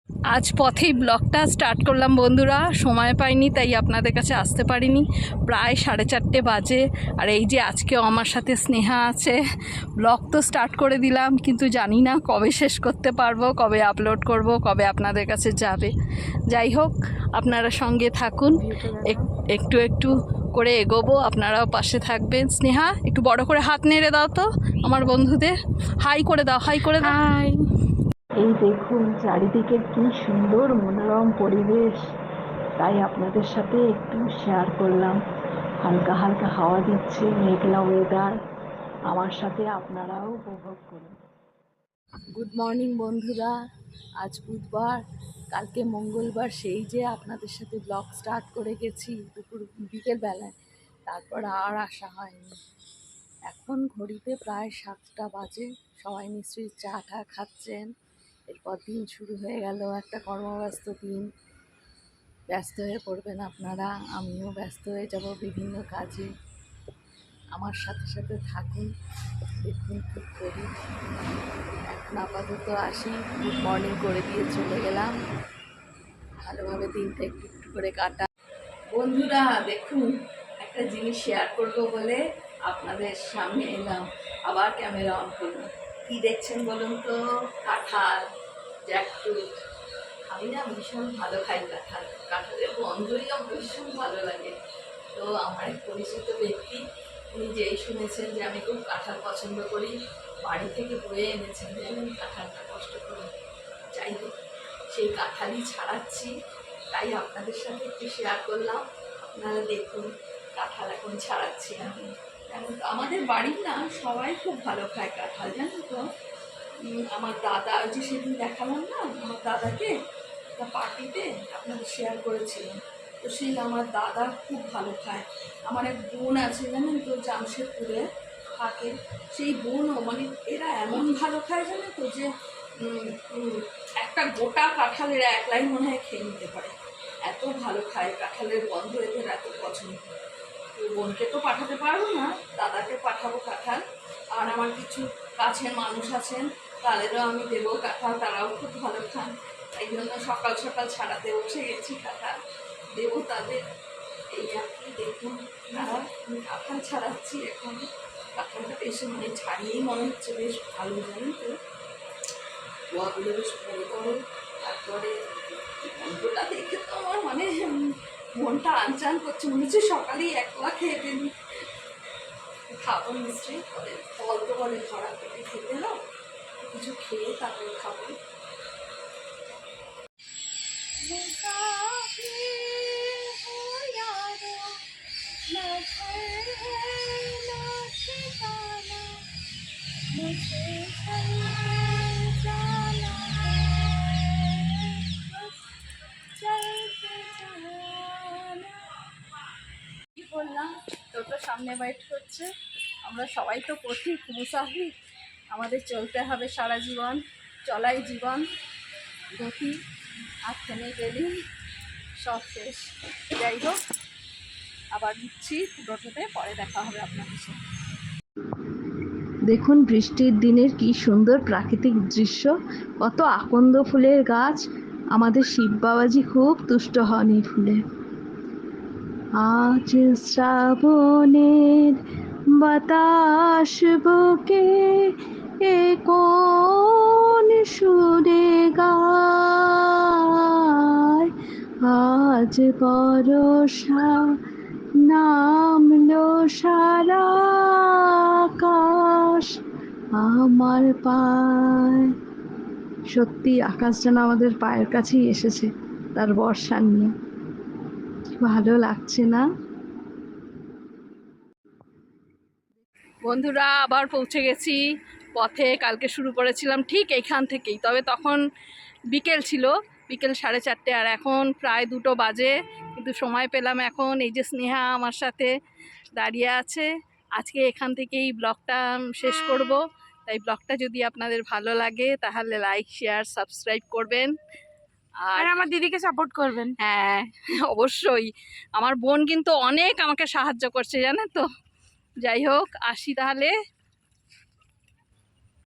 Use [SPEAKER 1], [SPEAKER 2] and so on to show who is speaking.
[SPEAKER 1] আজ পথেই ব্লগটা স্টার্ট করলাম বন্ধুরা, সময় পাইনি তাই আপনাদের কাছে আসতে পারিনি। প্রায় 4:30 বাজে, আর এই যে আজকেও আমার সাথে স্নেহা আছে। ব্লগ তো স্টার্ট করে দিলাম, কিন্তু জানি না কবে শেষ করতে পারবো, কবে আপলোড করব, কবে আপনাদের কাছে যাবে। যাই হোক, আপনারা সঙ্গে থাকুন, একটু একটু করে এগোবো, আপনারাও পাশে থাকবেন। স্নেহা, একটু বড় করে হাত নেড়ে দাও তো আমার বন্ধুদের, হাই করে দাও, হাই করে দাও। হাই। এই দেখুন চারিদিকে কি সুন্দর মনোরম পরিবেশ, তাই আপনাদের সাথে একটু শেয়ার করলাম। হালকা হালকা হাওয়া দিচ্ছে, মেঘলা ওয়েদার, আমার সাথে আপনারাও উপভোগ করুন। গুড মর্নিং বন্ধুরা, আজ বুধবার, কালকে মঙ্গলবার, সেই যে আপনাদের সাথে ব্লগ স্টার্ট করে গেছি বিকেলবেলায়, তারপর আর আসা হয়নি। এখন ঘড়িতে প্রায় 7টা বাজে, সবাই নিশ্চয়ই চা টা খাচ্ছেন। এরপর দিন শুরু হয়ে গেল, একটা কর্মব্যস্ত দিন। ব্যস্ত হয়ে পড়বেন আপনারা, আমিও ব্যস্ত হয়ে যাব বিভিন্ন কাজে। আমার সাথে সাথে থাকুন, দেখুন কী করি। এখন আপাতত আসি, গুড মর্নিং করে দিয়ে চলে গেলাম। ভালোভাবে দিনটা একটু একটু করে কাটা। বন্ধুরা দেখুন, একটা জিনিস শেয়ার করবো বলে আপনাদের সামনে এলাম, আবার ক্যামেরা অন করলাম। কি দেখছেন বলুন তো? কাঁঠাল, জ্যাকফ্রুট। আমি না ভীষণ ভালো খাই কাঁঠাল, কাঁঠালের গন্ধই আমার ভীষণ ভালো লাগে। তো আমার এক পরিচিত ব্যক্তি, উনি যেই শুনেছেন যে আমি খুব কাঁঠাল পছন্দ করি, বাড়ি থেকে বয়ে এনেছেন যে আমি কাঁঠালটা কষ্ট করে। যাই হোক, সেই কাঁঠালই ছাড়াচ্ছি, তাই আপনাদের সাথে একটু শেয়ার করলাম। আপনারা দেখুন, কাঁঠাল এখন ছাড়াচ্ছি আমি। কেন আমাদের বাড়ির না সবাই খুব ভালো খায় কাঁঠাল, জানেন তো। আমার দাদা, যে সেদিন দেখালাম না আমার দাদাকে একটা পার্টিতে, আপনাদের শেয়ার করেছিলাম, তো সেই আমার দাদা খুব ভালো খায়। আমার এক বোন আছে জানেন তো, জামশেদপুরে থাকে, সেই বোনও, মানে এরা এমন ভালো খায় জানেন তো, যে একটা গোটা কাঁঠালের একলাই মনে হয় খেয়ে নিতে পারে, এত ভালো খায়। কাঁঠালের গন্ধ এদের এত পছন্দ। তো বোনকে তো পাঠাতে পারবো না, দাদাকে পাঠাবো কাঁঠাল। আর আমার কিছু কাছের মানুষ আছেন, তাদেরও আমি দেবো কাঁঠাল, তারাও খুব ভালো খান। এই জন্য সকাল সকাল ছাড়াতে বসে গেছি, কাঁঠাল দেবো তাদের। এই আর কি, দেখুন তারা, আমি কাঁঠাল ছাড়াচ্ছি এখন। কাঁঠালটা বেশ মানে ছাড়িয়েই মনে হচ্ছে বেশ ভালো, জানেন তো, গোয়াগুলো বেশ বড় বড়। তারপরে গন্ধটা দেখে তো আমার মানে মনটা আনচান করছে, মনে হচ্ছে সকালেই 1 খেয়ে ফেলি। খাবো নিশ্চয়ই, পরে ফল তো বলে ধরা পেটে খেতে হয়, কিছু খেয়ে তারপরে খাবো। কি বললাম, টোটো সামনে ওয়েট করছে। আমরা সবাই তো পথিক মুসাফির, আমাদের চলতে হবে সারা জীবন, চলাই জীবন, গতি। আর থেমে গেলেই সব শেষ। যাই হোক, আবার দিচ্ছি টোটোতে, পরে দেখা হবে আপনাদের সাথে। দেখুন বৃষ্টির দিনের কি সুন্দর প্রাকৃতিক দৃশ্য, কত আকন্দ ফুলের গাছ। আমাদের শিব বাবাজি খুব তুষ্ট হন এই ফুলে। আজ শ্রাবণের বাতাস বুকে এ কোন সুরে গায়, আজ বর্ষা নামলো সারা আকাশ আমার পায়। সত্যি আকাশ যেন আমাদের পায়ের কাছেই এসেছে তার বর্ষা নিয়ে, ভালো লাগছে না বন্ধুরা? আবার পৌঁছে গেছি পথে। কালকে শুরু করেছিলাম ঠিক এইখান থেকেই, তবে তখন বিকেল ছিল, বিকেল 4:30, আর এখন প্রায় 2টো বাজে, কিন্তু সময় পেলাম এখন। এই যে স্নেহা আমার সাথে দাঁড়িয়ে আছে। আজকে এখান থেকেই ব্লগটা শেষ করব, তাই ব্লগটা যদি আপনাদের ভালো লাগে তাহলে লাইক, শেয়ার, সাবস্ক্রাইব করবেন, আর আমার দিদিকে সাপোর্ট করবেন। হ্যাঁ, অবশ্যই। আমার বোন কিন্তু অনেক আমাকে সাহায্য করছে, জানেন তো। যাই হোক, আসি তাহলে।